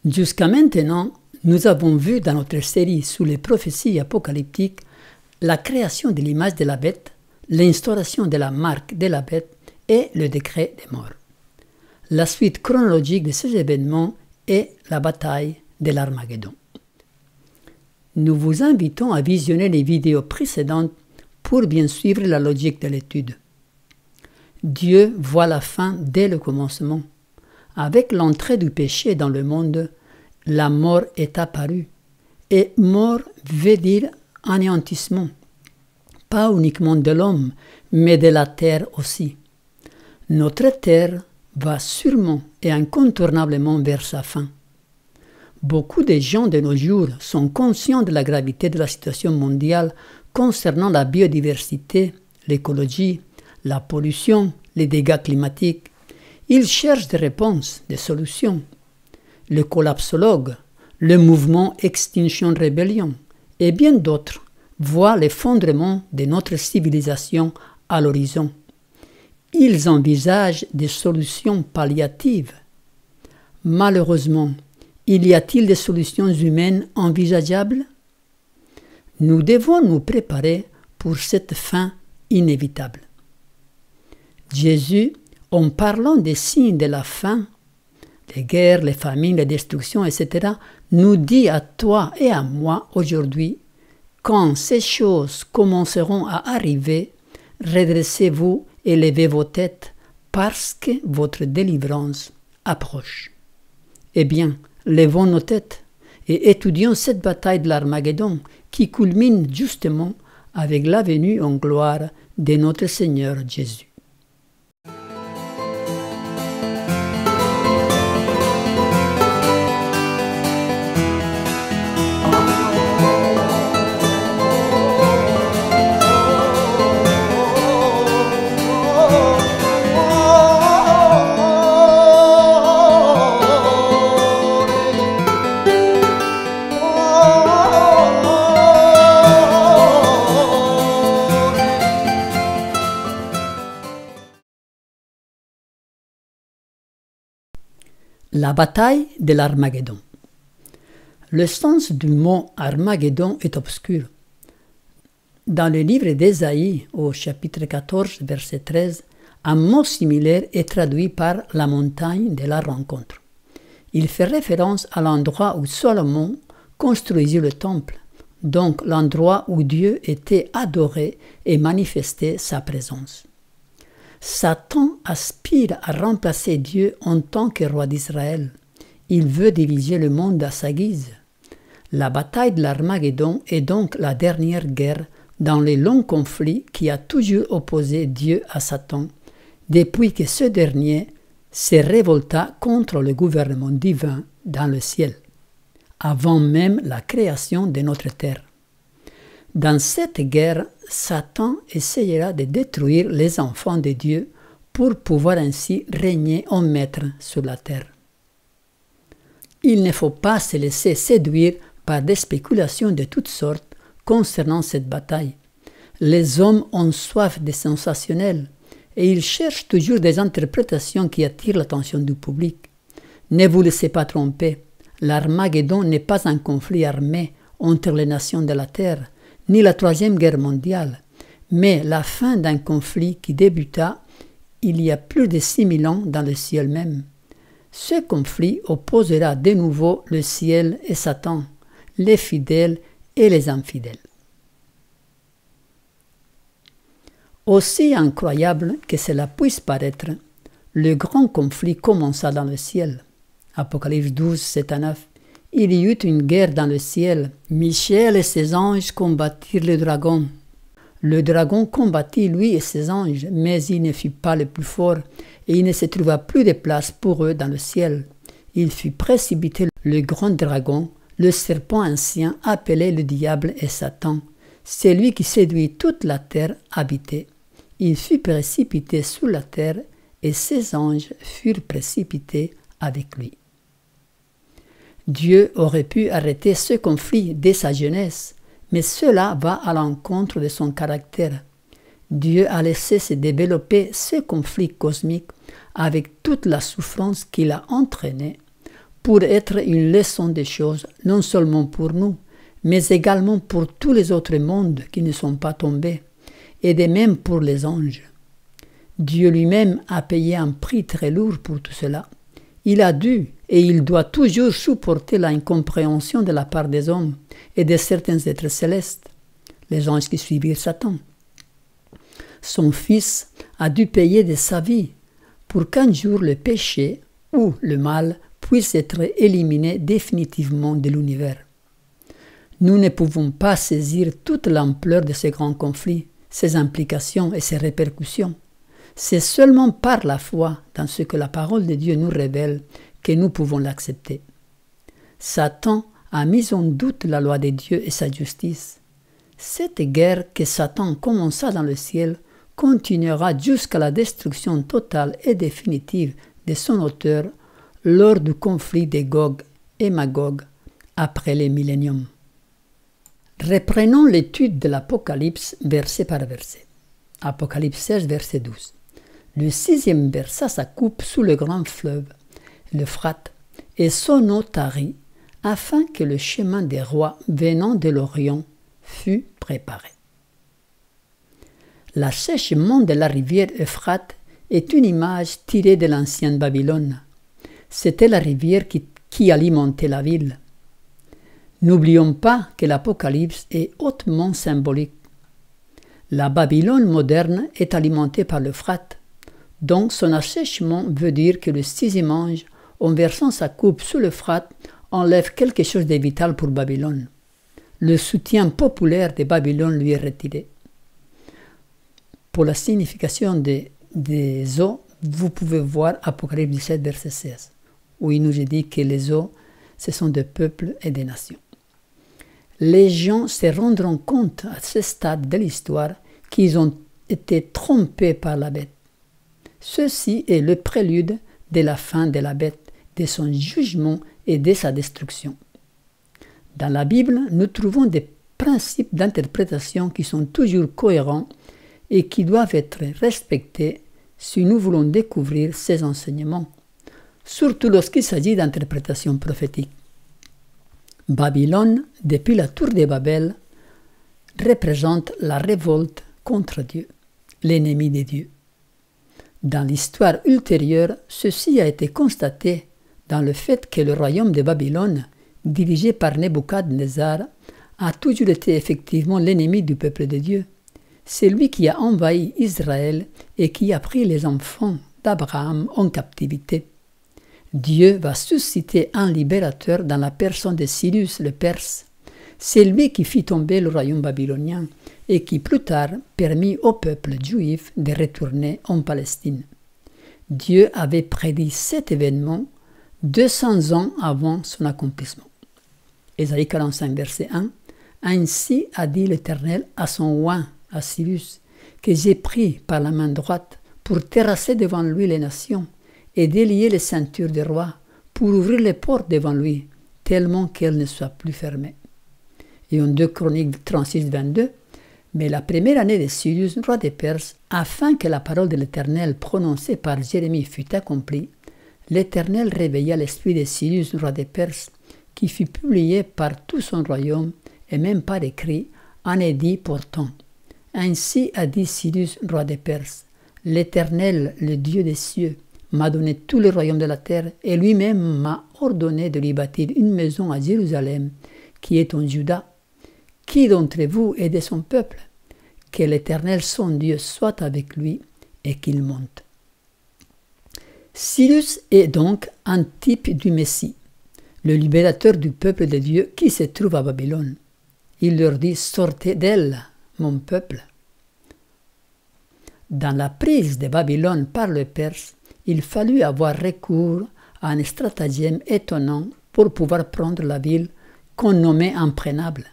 Jusqu'à maintenant, nous avons vu dans notre série sous les prophéties apocalyptiques la création de l'image de la bête, l'instauration de la marque de la bête et le décret des morts. La suite chronologique de ces événements est la bataille de l'Armageddon. Nous vous invitons à visionner les vidéos précédentes pour bien suivre la logique de l'étude. Dieu voit la fin dès le commencement. Avec l'entrée du péché dans le monde, la mort est apparue. Et mort veut dire anéantissement, pas uniquement de l'homme, mais de la terre aussi. Notre terre va sûrement et incontournablement vers sa fin. Beaucoup de gens de nos jours sont conscients de la gravité de la situation mondiale concernant la biodiversité, l'écologie, la pollution, les dégâts climatiques. Ils cherchent des réponses, des solutions. Le collapsologue, le mouvement Extinction Rebellion et bien d'autres voient l'effondrement de notre civilisation à l'horizon. Ils envisagent des solutions palliatives. Malheureusement, y a-t-il des solutions humaines envisageables? Nous devons nous préparer pour cette fin inévitable. Jésus, en parlant des signes de la fin, les guerres, les famines, les destructions, etc., nous dit à toi et à moi aujourd'hui, quand ces choses commenceront à arriver, redressez-vous et levez vos têtes, parce que votre délivrance approche. Eh bien, levons nos têtes et étudions cette bataille de l'Armageddon qui culmine justement avec la venue en gloire de notre Seigneur Jésus. La bataille de l'Armageddon. Le sens du mot Armageddon est obscur. Dans le livre d'Ésaïe, au chapitre 14, verset 13, un mot similaire est traduit par la montagne de la rencontre. Il fait référence à l'endroit où Salomon construisit le temple, donc l'endroit où Dieu était adoré et manifestait sa présence. Satan aspire à remplacer Dieu en tant que roi d'Israël. Il veut diviser le monde à sa guise. La bataille de l'Armageddon est donc la dernière guerre dans les longs conflits qui a toujours opposé Dieu à Satan, depuis que ce dernier se révolta contre le gouvernement divin dans le ciel, avant même la création de notre terre. Dans cette guerre, Satan essayera de détruire les enfants de Dieu pour pouvoir ainsi régner en maître sur la terre. Il ne faut pas se laisser séduire par des spéculations de toutes sortes concernant cette bataille. Les hommes ont soif de sensationnel et ils cherchent toujours des interprétations qui attirent l'attention du public. Ne vous laissez pas tromper, l'Armageddon n'est pas un conflit armé entre les nations de la terre, ni la Troisième Guerre mondiale, mais la fin d'un conflit qui débuta il y a plus de 6000 ans dans le ciel même. Ce conflit opposera de nouveau le ciel et Satan, les fidèles et les infidèles. Aussi incroyable que cela puisse paraître, le grand conflit commença dans le ciel. Apocalypse 12, 7 à 9. Il y eut une guerre dans le ciel. Michel et ses anges combattirent le dragon. Le dragon combattit lui et ses anges, mais il ne fut pas le plus fort, et il ne se trouva plus de place pour eux dans le ciel. Il fut précipité le grand dragon, le serpent ancien appelé le diable et Satan, celui qui séduit toute la terre habitée. Il fut précipité sous la terre, et ses anges furent précipités avec lui. Dieu aurait pu arrêter ce conflit dès sa jeunesse, mais cela va à l'encontre de son caractère. Dieu a laissé se développer ce conflit cosmique avec toute la souffrance qu'il a entraînée pour être une leçon des choses, non seulement pour nous, mais également pour tous les autres mondes qui ne sont pas tombés, et de même pour les anges. Dieu lui-même a payé un prix très lourd pour tout cela. Il a dû et il doit toujours supporter l'incompréhension de la part des hommes et de certains êtres célestes, les anges qui suivirent Satan. Son Fils a dû payer de sa vie pour qu'un jour le péché ou le mal puisse être éliminé définitivement de l'univers. Nous ne pouvons pas saisir toute l'ampleur de ces grands conflits, ses implications et ses répercussions. C'est seulement par la foi dans ce que la parole de Dieu nous révèle que nous pouvons l'accepter. Satan a mis en doute la loi de Dieu et sa justice. Cette guerre que Satan commença dans le ciel continuera jusqu'à la destruction totale et définitive de son auteur lors du conflit de Gog et Magog après les milléniums. Reprenons l'étude de l'Apocalypse verset par verset. Apocalypse 16, verset 12. Le 6e versa sa coupe sous le grand fleuve, l'Euphrate, et son eau tarit, afin que le chemin des rois venant de l'Orient fût préparé. L'assèchement de la rivière Euphrate est une image tirée de l'ancienne Babylone. C'était la rivière qui alimentait la ville. N'oublions pas que l'Apocalypse est hautement symbolique. La Babylone moderne est alimentée par l'Euphrate, donc son assèchement veut dire que le 6e ange, en versant sa coupe sous l'Euphrate, enlève quelque chose de vital pour Babylone. Le soutien populaire de Babylone lui est retiré. Pour la signification des eaux, vous pouvez voir Apocalypse 17, verset 16, où il nous est dit que les eaux, ce sont des peuples et des nations. Les gens se rendront compte à ce stade de l'histoire qu'ils ont été trompés par la bête. Ceci est le prélude de la fin de la bête, de son jugement et de sa destruction. Dans la Bible, nous trouvons des principes d'interprétation qui sont toujours cohérents et qui doivent être respectés si nous voulons découvrir ces enseignements, surtout lorsqu'il s'agit d'interprétation prophétique. Babylone, depuis la tour de Babel, représente la révolte contre Dieu, l'ennemi de Dieu. Dans l'histoire ultérieure, ceci a été constaté dans le fait que le royaume de Babylone, dirigé par Nebuchadnezzar, a toujours été effectivement l'ennemi du peuple de Dieu. C'est lui qui a envahi Israël et qui a pris les enfants d'Abraham en captivité. Dieu va susciter un libérateur dans la personne de Cyrus le Perse. C'est lui qui fit tomber le royaume babylonien et qui plus tard permit au peuple juif de retourner en Palestine. Dieu avait prédit cet événement 200 ans avant son accomplissement. Ésaïe 45, verset 1. Ainsi a dit l'Éternel à son oint, à Cyrus, que j'ai pris par la main droite pour terrasser devant lui les nations et délier les ceintures des rois, pour ouvrir les portes devant lui, tellement qu'elles ne soient plus fermées. Et en 2 Chroniques 36, 22, mais la première année de Cyrus, roi des Perses, afin que la parole de l'Éternel prononcée par Jérémie fût accomplie, l'Éternel réveilla l'esprit de Cyrus, roi des Perses, qui fut publié par tout son royaume, et même par écrit, en édit portant. Ainsi a dit Cyrus, roi des Perses, l'Éternel, le Dieu des cieux, m'a donné tout le royaume de la terre, et lui-même m'a ordonné de lui bâtir une maison à Jérusalem, qui est en Juda. Qui d'entre vous est de son peuple? Que l'Éternel son Dieu soit avec lui, et qu'il monte. Cyrus est donc un type du Messie, le libérateur du peuple de Dieu qui se trouve à Babylone. Il leur dit « Sortez d'elle, mon peuple ». Dans la prise de Babylone par le Perse, il fallut avoir recours à un stratagème étonnant pour pouvoir prendre la ville qu'on nommait imprenable.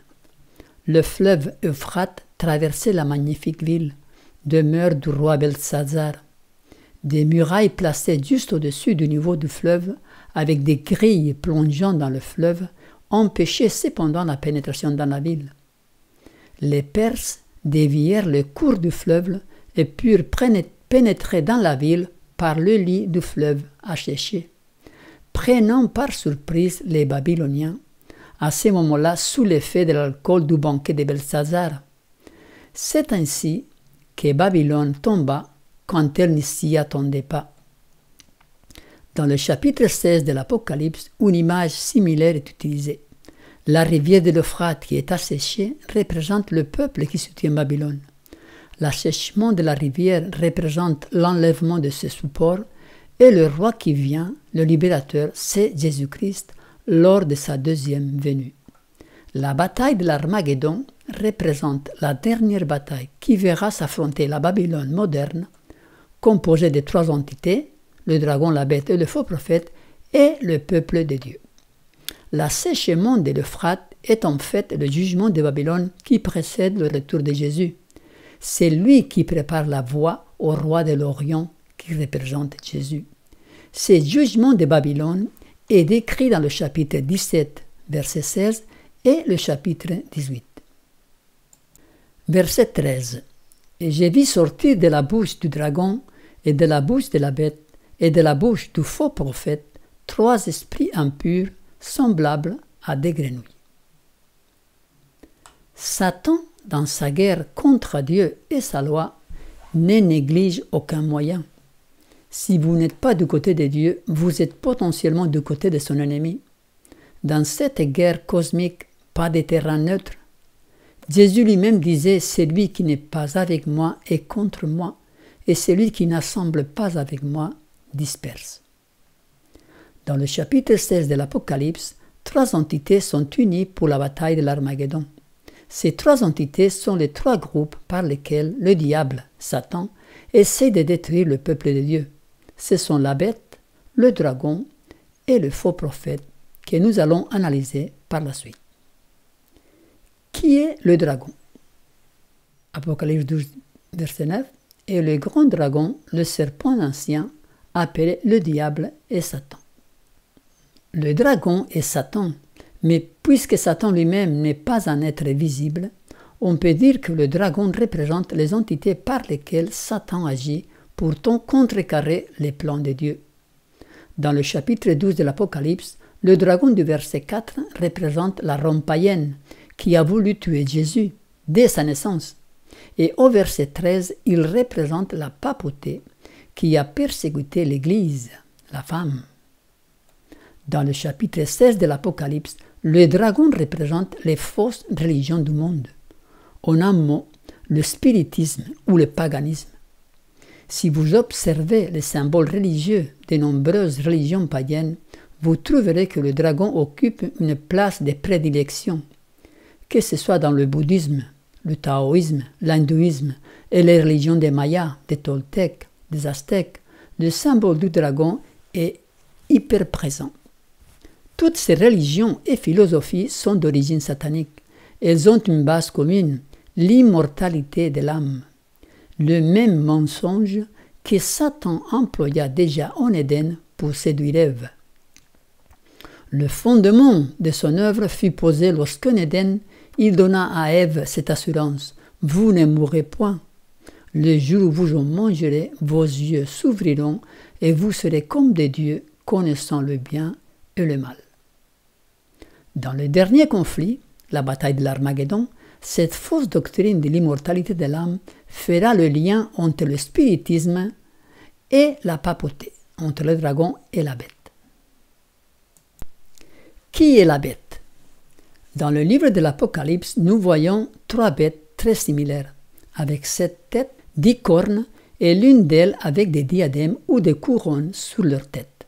Le fleuve Euphrate traversait la magnifique ville, demeure du roi Belshazzar. Des murailles placées juste au-dessus du niveau du fleuve, avec des grilles plongeant dans le fleuve, empêchaient cependant la pénétration dans la ville. Les Perses dévièrent le cours du fleuve et purent pénétrer dans la ville par le lit du fleuve asséché. prenant par surprise les Babyloniens, à ce moment-là sous l'effet de l'alcool du banquet de Belshazzar. C'est ainsi que Babylone tomba quand elle ne s'y attendait pas. Dans le chapitre 16 de l'Apocalypse, une image similaire est utilisée. La rivière de l'Euphrate qui est asséchée représente le peuple qui soutient Babylone. L'assèchement de la rivière représente l'enlèvement de ses supports et le roi qui vient, le libérateur, c'est Jésus-Christ lors de sa deuxième venue. La bataille de l'Armageddon représente la dernière bataille qui verra s'affronter la Babylone moderne, composée de 3 entités, le dragon, la bête et le faux prophète, et le peuple de Dieu. L'assèchement de l'Euphrate est en fait le jugement de Babylone qui précède le retour de Jésus. C'est lui qui prépare la voie au roi de l'Orient qui représente Jésus. Ce jugement de Babylone est décrit dans le chapitre 17, verset 16 et le chapitre 18. Verset 13. Et j'ai vu sortir de la bouche du dragon et de la bouche de la bête et de la bouche du faux prophète 3 esprits impurs semblables à des grenouilles. Satan, dans sa guerre contre Dieu et sa loi, ne néglige aucun moyen. Si vous n'êtes pas du côté de Dieu, vous êtes potentiellement du côté de son ennemi. Dans cette guerre cosmique, pas de terrain neutre. Jésus lui-même disait « Celui qui n'est pas avec moi est contre moi, et celui qui n'assemble pas avec moi disperse. » Dans le chapitre 16 de l'Apocalypse, 3 entités sont unies pour la bataille de l'Armageddon. Ces 3 entités sont les 3 groupes par lesquels le diable, Satan, essaie de détruire le peuple de Dieu. Ce sont la bête, le dragon et le faux prophète que nous allons analyser par la suite. Qui est le dragon? Apocalypse 12, verset 9. Et le grand dragon, le serpent ancien, appelé le diable et Satan. Le dragon est Satan, mais puisque Satan lui-même n'est pas un être visible, on peut dire que le dragon représente les entités par lesquelles Satan agit pour contrecarrer les plans de Dieu. Dans le chapitre 12 de l'Apocalypse, le dragon du verset 4 représente la Rome païenne qui a voulu tuer Jésus dès sa naissance. Et au verset 13, il représente la papauté qui a persécuté l'Église, la femme. Dans le chapitre 16 de l'Apocalypse, le dragon représente les fausses religions du monde. En un mot, le spiritisme ou le paganisme. Si vous observez les symboles religieux de nombreuses religions païennes, vous trouverez que le dragon occupe une place de prédilection, que ce soit dans le bouddhisme, le taoïsme, l'hindouisme et les religions des Mayas, des Toltecs, des Aztèques. Le symbole du dragon est hyper présent. Toutes ces religions et philosophies sont d'origine satanique. Elles ont une base commune, l'immortalité de l'âme. Le même mensonge que Satan employa déjà en Éden pour séduire Ève. Le fondement de son œuvre fut posé lorsqu'en Éden, il donna à Ève cette assurance « Vous ne mourrez point. Le jour où vous en mangerez, vos yeux s'ouvriront et vous serez comme des dieux, connaissant le bien et le mal. » Dans le dernier conflit, la bataille de l'Armageddon, cette fausse doctrine de l'immortalité de l'âme fera le lien entre le spiritisme et la papauté, entre le dragon et la bête. Qui est la bête? Dans le livre de l'Apocalypse, nous voyons 3 bêtes très similaires, avec 7 têtes, 10 cornes, et l'une d'elles avec des diadèmes ou des couronnes sur leur tête.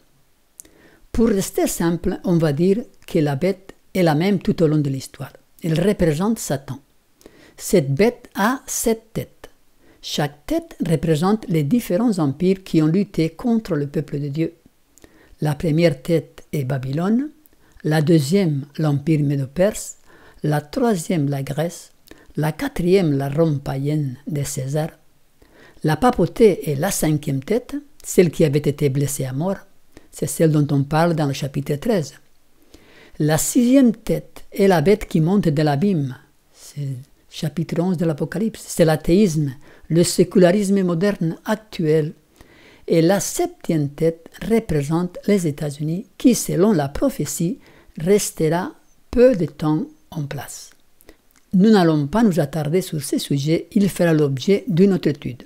Pour rester simple, on va dire que la bête est la même tout au long de l'histoire. Elle représente Satan. Cette bête a 7 têtes. Chaque tête représente les différents empires qui ont lutté contre le peuple de Dieu. La première tête est Babylone, la deuxième l'empire médo-perse, la troisième la Grèce, la quatrième la Rome païenne de César. La papauté est la 5e tête, celle qui avait été blessée à mort. C'est celle dont on parle dans le chapitre 13. La 6e tête est la bête qui monte de l'abîme. C'est chapitre 11 de l'Apocalypse. C'est l'athéisme, le sécularisme moderne actuel. et la septième tête représente les États-Unis qui, selon la prophétie, restera peu de temps en place. Nous n'allons pas nous attarder sur ces sujets, il fera l'objet d'une autre étude.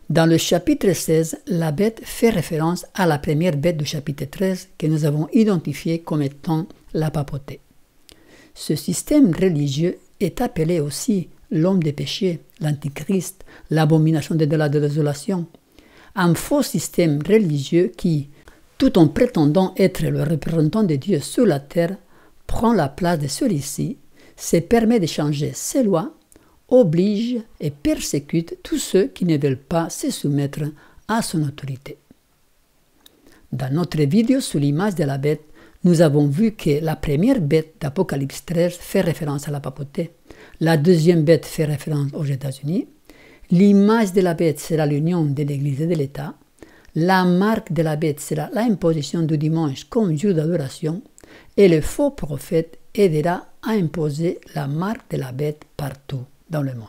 Dans le chapitre 16, la bête fait référence à la première bête du chapitre 13 que nous avons identifiée comme étant la papauté. Ce système religieux est appelé aussi l'homme des péchés, l'antichrist, l'abomination de la désolation. Un faux système religieux qui, tout en prétendant être le représentant de Dieu sur la terre, prend la place de celui-ci, se permet de changer ses lois, oblige et persécute tous ceux qui ne veulent pas se soumettre à son autorité. Dans notre vidéo sur l'image de la bête, nous avons vu que la première bête d'Apocalypse 13 fait référence à la papauté. La deuxième bête fait référence aux États-Unis. L'image de la bête sera l'union de l'Église et de l'État. La marque de la bête sera l'imposition du dimanche comme jour d'adoration. Et le faux prophète aidera à imposer la marque de la bête partout dans le monde.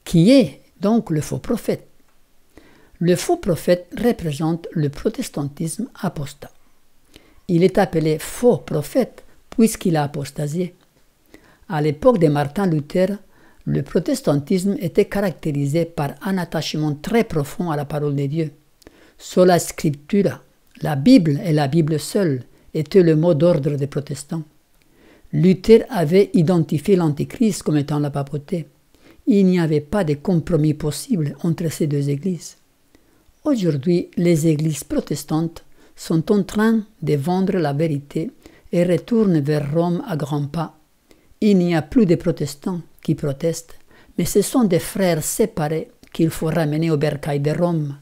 Qui est donc le faux prophète? Le faux prophète représente le protestantisme apostat. Il est appelé faux prophète puisqu'il a apostasié. À l'époque de Martin Luther, le protestantisme était caractérisé par un attachement très profond à la parole de Dieu. Sola Scriptura, la Bible et la Bible seule, était le mot d'ordre des protestants. Luther avait identifié l'Antichrist comme étant la papauté. Il n'y avait pas de compromis possible entre ces deux églises. Aujourd'hui, les églises protestantes sont en train de vendre la vérité et retournent vers Rome à grands pas. Il n'y a plus de protestants qui protestent, mais ce sont des frères séparés qu'il faut ramener au bercail de Rome.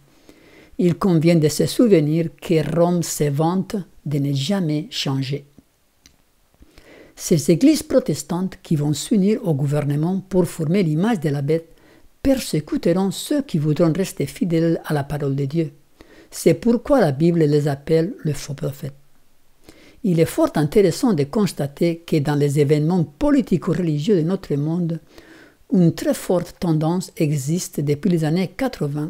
Il convient de se souvenir que Rome se vante de ne jamais changer. Ces églises protestantes qui vont s'unir au gouvernement pour former l'image de la bête persécuteront ceux qui voudront rester fidèles à la parole de Dieu. C'est pourquoi la Bible les appelle le faux prophète. Il est fort intéressant de constater que dans les événements politico-religieux de notre monde, une très forte tendance existe depuis les années 80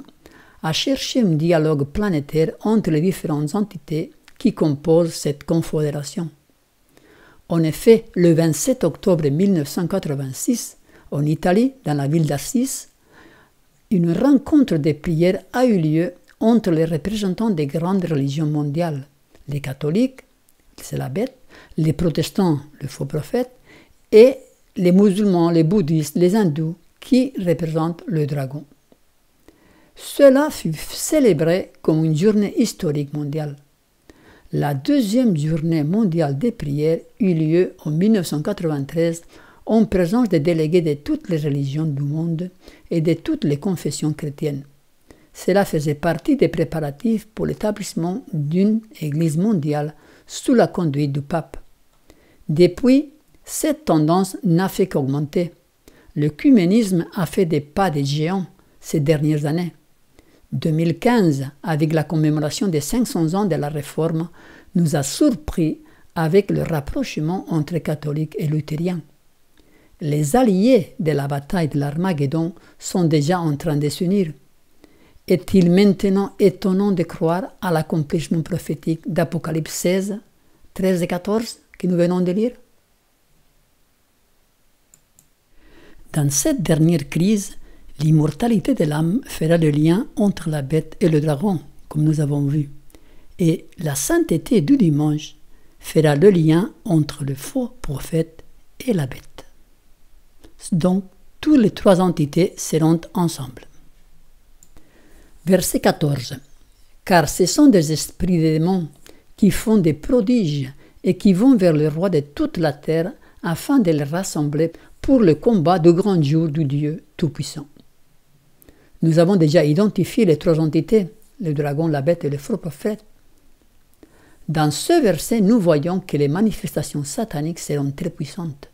à chercher un dialogue planétaire entre les différentes entités qui composent cette confédération. En effet, le 27 octobre 1986, en Italie, dans la ville d'Assise, une rencontre de prière a eu lieu entre les représentants des grandes religions mondiales, les catholiques, c'est la bête, les protestants, le faux prophète, et les musulmans, les bouddhistes, les hindous, qui représentent le dragon. Cela fut célébré comme une journée historique mondiale. La deuxième journée mondiale des prières eut lieu en 1993 en présence des délégués de toutes les religions du monde et de toutes les confessions chrétiennes. Cela faisait partie des préparatifs pour l'établissement d'une Église mondiale sous la conduite du pape. Depuis, cette tendance n'a fait qu'augmenter. L'œcuménisme a fait des pas de géant ces dernières années. 2015, avec la commémoration des 500 ans de la Réforme, nous a surpris avec le rapprochement entre catholiques et luthériens. Les alliés de la bataille de l'Armageddon sont déjà en train de s'unir. Est-il maintenant étonnant de croire à l'accomplissement prophétique d'Apocalypse 16, 13 et 14 que nous venons de lire? Dans cette dernière crise, l'immortalité de l'âme fera le lien entre la bête et le dragon, comme nous avons vu, et la sainteté du dimanche fera le lien entre le faux prophète et la bête. Donc, toutes les trois entités seront ensemble. Verset 14. Car ce sont des esprits de démons qui font des prodiges et qui vont vers le roi de toute la terre afin de les rassembler pour le combat du grand jour du Dieu Tout-Puissant. Nous avons déjà identifié les trois entités, le dragon, la bête et le faux prophète. Dans ce verset, nous voyons que les manifestations sataniques seront très puissantes.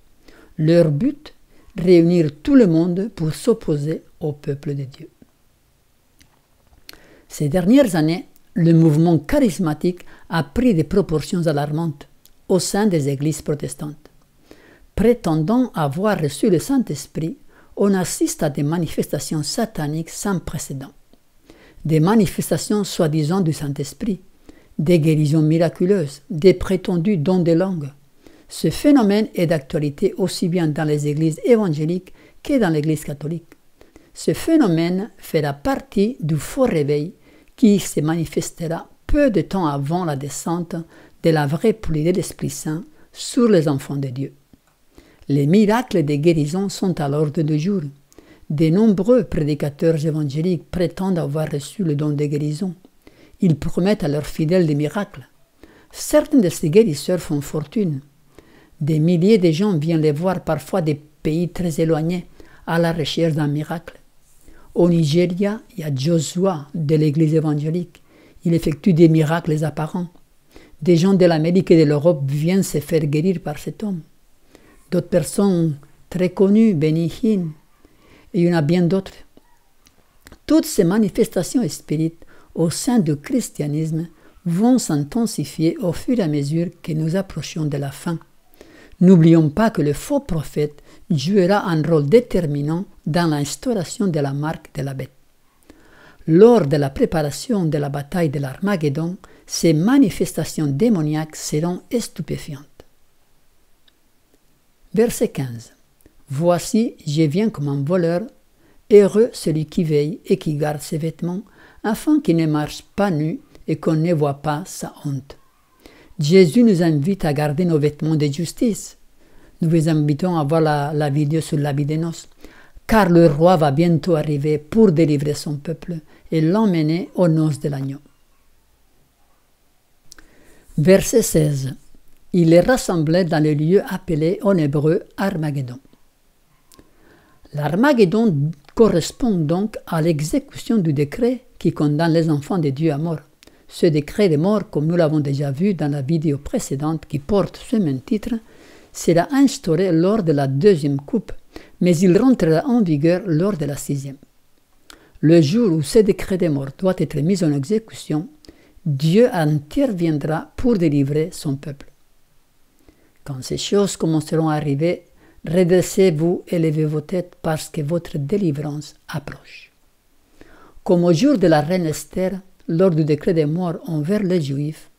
Leur but, réunir tout le monde pour s'opposer au peuple de Dieu. Ces dernières années, le mouvement charismatique a pris des proportions alarmantes au sein des églises protestantes. Prétendant avoir reçu le Saint-Esprit, on assiste à des manifestations sataniques sans précédent. des manifestations soi-disant du Saint-Esprit, des guérisons miraculeuses, des prétendus dons de langue. Ce phénomène est d'actualité aussi bien dans les églises évangéliques que dans l'Église catholique. Ce phénomène fera partie du faux réveil qui se manifestera peu de temps avant la descente de la vraie pluie de l'Esprit Saint sur les enfants de Dieu. Les miracles de guérison sont à l'ordre du jour. De nombreux prédicateurs évangéliques prétendent avoir reçu le don de guérison. Ils promettent à leurs fidèles des miracles. Certains de ces guérisseurs font fortune. Des milliers de gens viennent les voir parfois des pays très éloignés à la recherche d'un miracle. Au Nigeria, il y a Joshua de l'église évangélique. Il effectue des miracles apparents. Des gens de l'Amérique et de l'Europe viennent se faire guérir par cet homme. D'autres personnes très connues, Benny Hinn, et il y en a bien d'autres. Toutes ces manifestations spirites au sein du christianisme vont s'intensifier au fur et à mesure que nous approchons de la fin. N'oublions pas que le faux prophète jouera un rôle déterminant dans l'instauration de la marque de la bête. Lors de la préparation de la bataille de l'Armageddon, ces manifestations démoniaques seront stupéfiantes. Verset 15. Voici, je viens comme un voleur, heureux celui qui veille et qui garde ses vêtements, afin qu'il ne marche pas nu et qu'on ne voit pas sa honte. Jésus nous invite à garder nos vêtements de justice. Nous vous invitons à voir la vidéo sur l'habit des noces, car le roi va bientôt arriver pour délivrer son peuple et l'emmener aux noces de l'agneau. Verset 16. Il les rassemblait dans le lieu appelé en hébreu Armageddon. L'Armageddon correspond donc à l'exécution du décret qui condamne les enfants de Dieu à mort. Ce décret de mort, comme nous l'avons déjà vu dans la vidéo précédente qui porte ce même titre, sera instauré lors de la deuxième coupe, mais il rentrera en vigueur lors de la sixième. Le jour où ce décret de mort doit être mis en exécution, Dieu interviendra pour délivrer son peuple. Quand ces choses commenceront à arriver, redressez-vous et levez vos têtes parce que votre délivrance approche. Comme au jour de la reine Esther, lors du décret de mort envers les Juifs,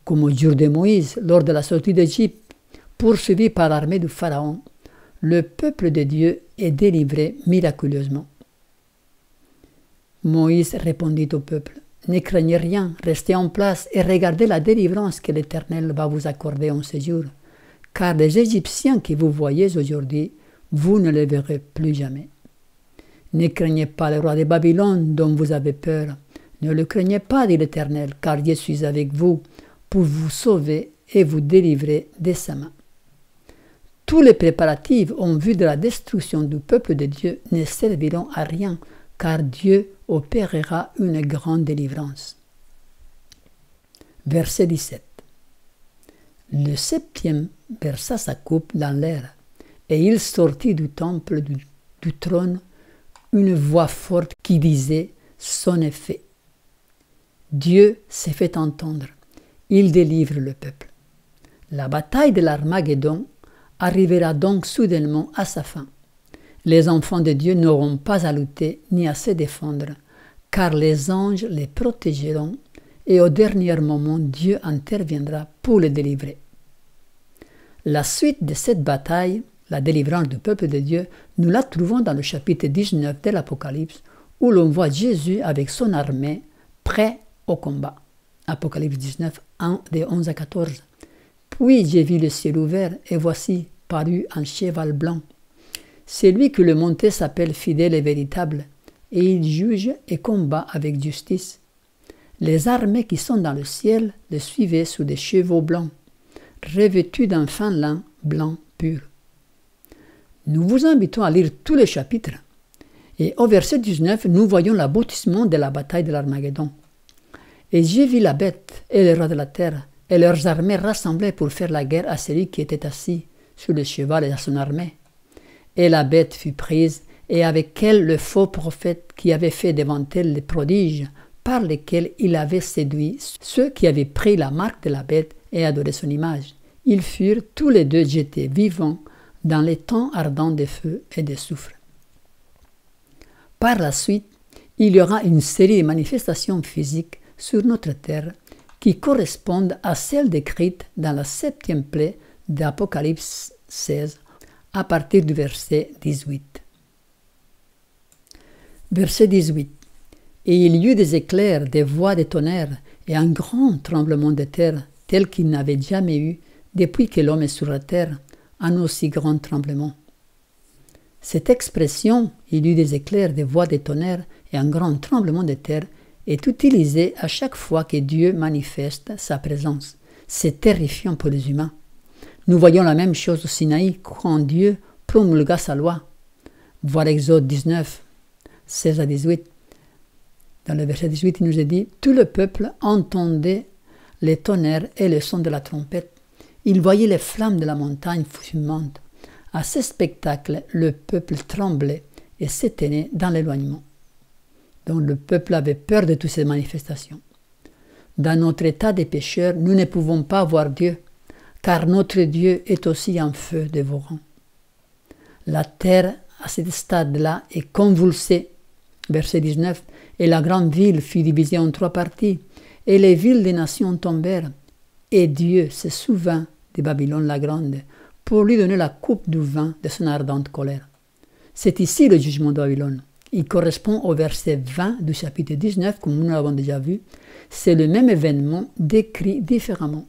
comme au jour de Moïse, lors de la sortie d'Égypte, poursuivi par l'armée du Pharaon, le peuple de Dieu est délivré miraculeusement. Moïse répondit au peuple, « Ne craignez rien, restez en place et regardez la délivrance que l'Éternel va vous accorder en ce jour. Car les Égyptiens que vous voyez aujourd'hui, vous ne les verrez plus jamais. Ne craignez pas le roi de Babylone dont vous avez peur. Ne le craignez pas, dit l'Éternel, car je suis avec vous pour vous sauver et vous délivrer de sa main. » Tous les préparatifs en vue de la destruction du peuple de Dieu ne serviront à rien, car Dieu opérera une grande délivrance. Verset 17. Le septième versa sa coupe dans l'air, et il sortit du temple du trône une voix forte qui disait « Son est fait ». Dieu s'est fait entendre, il délivre le peuple. La bataille de l'Armageddon arrivera donc soudainement à sa fin. Les enfants de Dieu n'auront pas à lutter ni à se défendre, car les anges les protégeront et au dernier moment Dieu interviendra pour les délivrer. La suite de cette bataille, la délivrance du peuple de Dieu, nous la trouvons dans le chapitre 19 de l'Apocalypse, où l'on voit Jésus avec son armée prêt au combat. Apocalypse 19, 1, de 11 à 14. Puis j'ai vu le ciel ouvert, et voici parut un cheval blanc. Celui qui le montait s'appelle fidèle et véritable, et il juge et combat avec justice. Les armées qui sont dans le ciel le suivaient sous des chevaux blancs, revêtus d'un fin lin blanc pur. Nous vous invitons à lire tous les chapitres. Et au verset 19, nous voyons l'aboutissement de la bataille de l'Armageddon. Et j'ai vu la bête et les rois de la terre et leurs armées rassemblées pour faire la guerre à celui qui était assis sur le cheval et à son armée. Et la bête fut prise, et avec elle le faux prophète qui avait fait devant elle les prodiges par lesquels il avait séduit ceux qui avaient pris la marque de la bête et adoré son image. Ils furent tous les deux jetés vivants dans les temps ardents de feu et de soufre. Par la suite, il y aura une série de manifestations physiques sur notre terre qui correspondent à celles décrites dans la 7e plaie d'Apocalypse 16 à partir du verset 18. Verset 18. Et il y eut des éclairs, des voix de tonnerre et un grand tremblement de terre tel qu'il n'avait jamais eu depuis que l'homme est sur la terre, un aussi grand tremblement. Cette expression, il y eut des éclairs, des voix de tonnerre et un grand tremblement de terre, est utilisée à chaque fois que Dieu manifeste sa présence. C'est terrifiant pour les humains. Nous voyons la même chose au Sinaï quand Dieu promulgua sa loi. Voir Exode 19, 16 à 18. Dans le verset 18, il nous est dit « Tout le peuple entendait les tonnerres et le son de la trompette. Il voyait les flammes de la montagne fumante. À ce spectacle, le peuple tremblait et s'éteignait dans l'éloignement. » Donc le peuple avait peur de toutes ces manifestations. Dans notre état de pécheurs, nous ne pouvons pas voir Dieu, car notre Dieu est aussi un feu dévorant. La terre, à ce stade-là, est convulsée. Verset 19. Et la grande ville fut divisée en 3 parties, et les villes des nations tombèrent. Et Dieu se souvint de Babylone la grande, pour lui donner la coupe du vin de son ardente colère. C'est ici le jugement de Babylone. Il correspond au verset 20 du chapitre 19, comme nous l'avons déjà vu. C'est le même événement décrit différemment.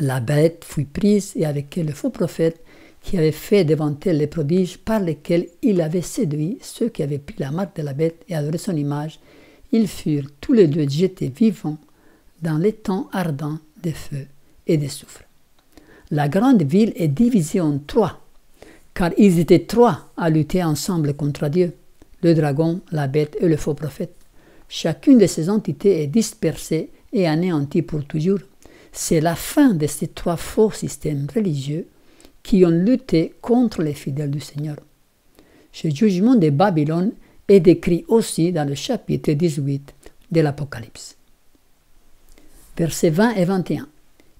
La bête fut prise et avec elle le faux prophète qui avait fait devant elle les prodiges par lesquels il avait séduit ceux qui avaient pris la marque de la bête et adoré son image. Ils furent tous les deux jetés vivants dans les temps ardents de feu et de soufre. La grande ville est divisée en 3, car ils étaient 3 à lutter ensemble contre Dieu, le dragon, la bête et le faux prophète. Chacune de ces entités est dispersée et anéantie pour toujours. C'est la fin de ces 3 faux systèmes religieux qui ont lutté contre les fidèles du Seigneur. Ce jugement de Babylone est décrit aussi dans le chapitre 18 de l'Apocalypse. Versets 20 et 21.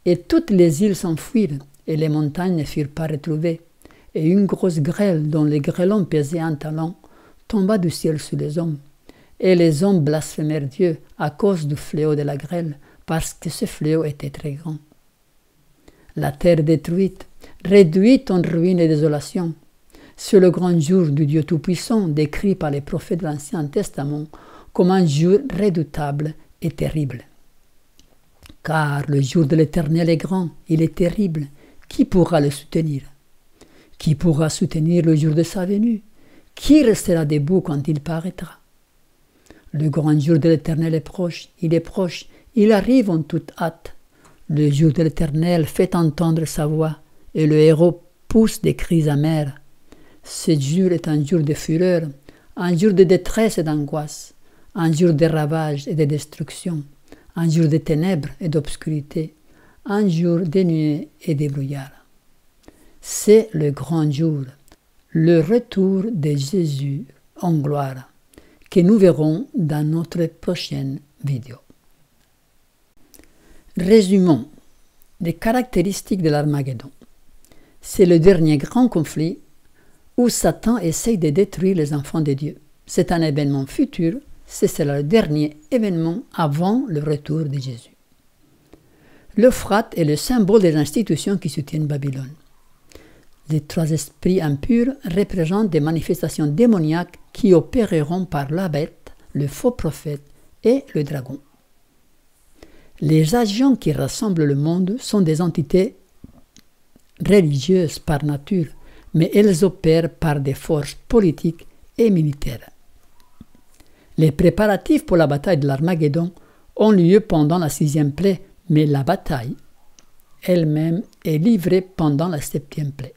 Et toutes les îles s'enfuirent, et les montagnes ne furent pas retrouvées, et une grosse grêle dont les grêlons pesaient un talent tomba du ciel sur les hommes. Et les hommes blasphémèrent Dieu à cause du fléau de la grêle, parce que ce fléau était très grand. La terre détruite, réduite en ruine et désolation, c'est le grand jour du Dieu Tout-Puissant décrit par les prophètes de l'Ancien Testament comme un jour redoutable et terrible. Car le jour de l'Éternel est grand, il est terrible. Qui pourra le soutenir? Qui pourra soutenir le jour de sa venue? Qui restera debout quand il paraîtra? Le grand jour de l'Éternel est proche, il arrive en toute hâte. Le jour de l'Éternel fait entendre sa voix, et le héros pousse des cris amers. Ce jour est un jour de fureur, un jour de détresse et d'angoisse, un jour de ravage et de destruction, un jour de ténèbres et d'obscurité, un jour de nuée et de brouillard. C'est le grand jour, le retour de Jésus en gloire, que nous verrons dans notre prochaine vidéo. Résumons les caractéristiques de l'Armageddon. C'est le dernier grand conflit où Satan essaye de détruire les enfants de Dieu. C'est un événement futur, c'est le dernier événement avant le retour de Jésus. L'Euphrate est le symbole des institutions qui soutiennent Babylone. Les 3 esprits impurs représentent des manifestations démoniaques qui opéreront par la bête, le faux prophète et le dragon. Les agents qui rassemblent le monde sont des entités religieuses par nature, mais elles opèrent par des forces politiques et militaires. Les préparatifs pour la bataille de l'Armageddon ont lieu pendant la 6e plaie, mais la bataille elle-même est livrée pendant la 7e plaie.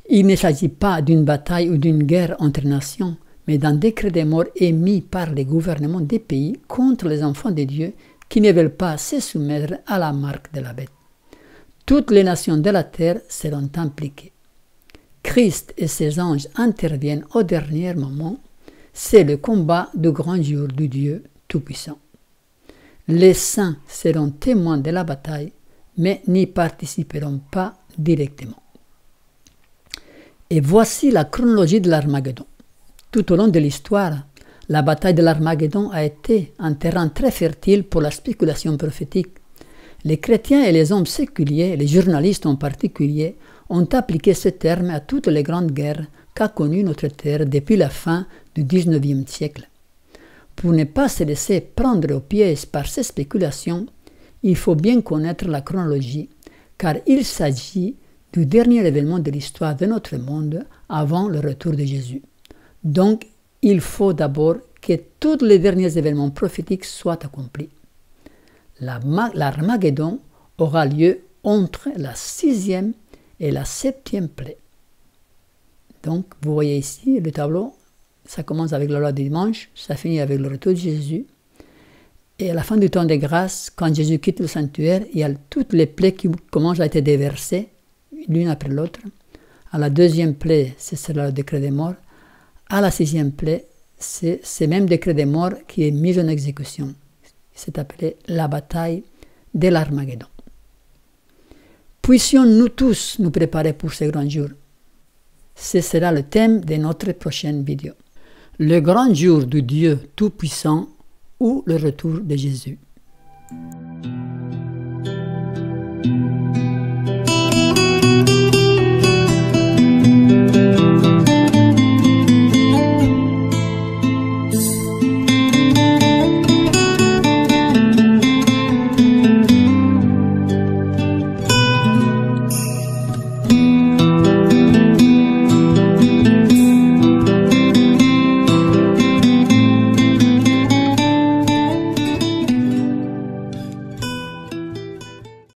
Il ne s'agit pas d'une bataille ou d'une guerre entre nations, mais d'un décret de mort émis par les gouvernements des pays contre les enfants de Dieu qui ne veulent pas se soumettre à la marque de la bête. Toutes les nations de la terre seront impliquées. Christ et ses anges interviennent au dernier moment. C'est le combat du grand jour du Dieu Tout-Puissant. Les saints seront témoins de la bataille, mais n'y participeront pas directement. Et voici la chronologie de l'Armageddon. Tout au long de l'histoire, La bataille de l'Armageddon a été un terrain très fertile pour la spéculation prophétique. Les chrétiens et les hommes séculiers, les journalistes en particulier, ont appliqué ce terme à toutes les grandes guerres qu'a connues notre terre depuis la fin du XIXe siècle. Pour ne pas se laisser prendre au piège par ces spéculations, il faut bien connaître la chronologie, car il s'agit du dernier événement de l'histoire de notre monde avant le retour de Jésus. Donc, il faut d'abord que tous les derniers événements prophétiques soient accomplis. L'Armageddon aura lieu entre la 6e et la 7e plaie. Donc, vous voyez ici le tableau, ça commence avec la loi du dimanche, ça finit avec le retour de Jésus. Et à la fin du temps de grâce, quand Jésus quitte le sanctuaire, il y a toutes les plaies qui commencent à être déversées, l'une après l'autre. À la 2e plaie, ce sera le décret des morts. À la 6e plaie, c'est ce même décret des morts qui est mis en exécution. C'est appelé la bataille de l'Armageddon. Puissions-nous tous nous préparer pour ce grand jour. Ce sera le thème de notre prochaine vidéo. Le grand jour du Dieu Tout-Puissant ou le retour de Jésus.